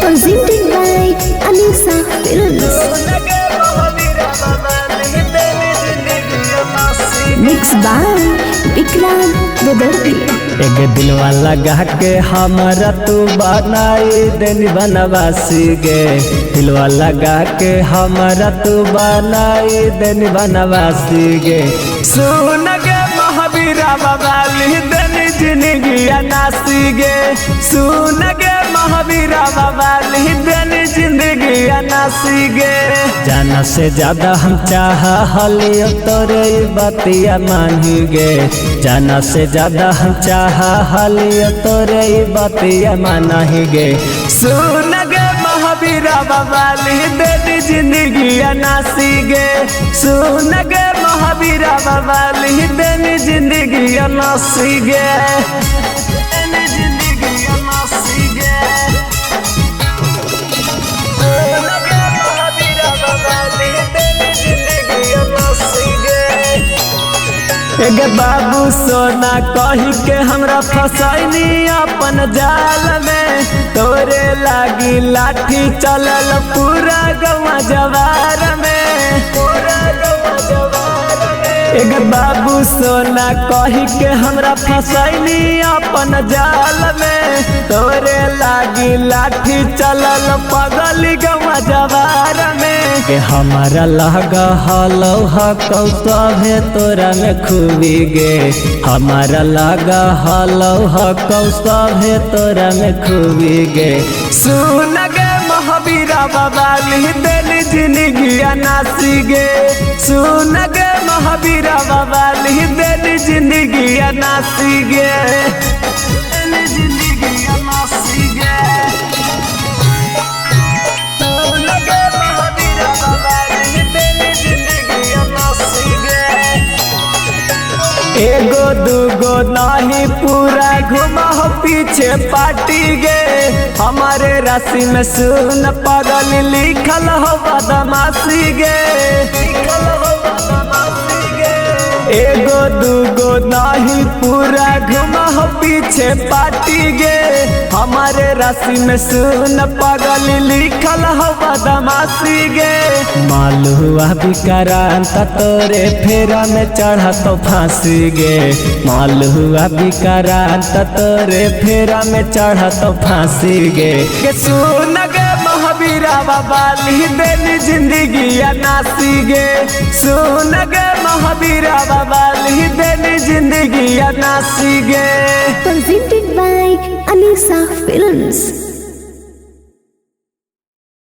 presented by Anisa Films. Mixed by Vikram Dodordi. एक दिलवा लगा के हमारा तू बनाई देनी बनवासी गे। दिलवा लगा के हमारा तू बनाई देनी बनवासी गे। सुन गे महावीरा बाबाली देनी जिंदगी नासी गे। सुन गे महावीरा बाबाली देनी जिंदगी नासी गे। जाना से ज्यादा हम चाह हलियो तोरे बतिया मानी गे। जाना से ज्यादा हम चाह हलियो तोरे बतिया मानी गे। सुन गे महावीरा बाबाली देनी जिंदगी नासी गे। सुन गे महावीरा बाबाली देनी जिंदगी नासी गे। एक बाबू सोना कही के हमरा फसैनी अपन जाल में। तोरे लागी लाठी चलल पूरा गवा जवार में। एक बाबू सोना कही के हमरा फसैनी अपन जाल में। तोरे लागी लाठी चलल पगली गवा जवार में। के हमारा लगा हलो हकौ सभे तोरा में खूबी गे। हमारा लगा हलो हकौ सभे तोरा में खूबी गे। सुन गे महावीरा बाबाली देनी जिंदगी नासी गे। सुन गे महावीरा बाबाली देनी जिंदगी नासी गे। एगो दूगो नहीं पूरा घुमा पीछे पार्टी गे। हमारे राशि में सुन पागल लिखल हो बदमाशी गे। एगो दूगो नहीं पूरा घुमा पीछे पार्टी गे। हमारे राशि में सुन पागल लिखल हो बदमाशी गे। मालुआ विक्रांत तोरे फेरा में चढ़ा तो फांसी गे। मालुआ विक्रांत तोरे फेरा में चढ़ा तो फांसी गे। सुन गे महावीरा बाबाली देनी जिंदगी नासी गे। सुन गे महावीरा बाबाली देनी जिंदगी नासी गे। Presented by Anisa Films.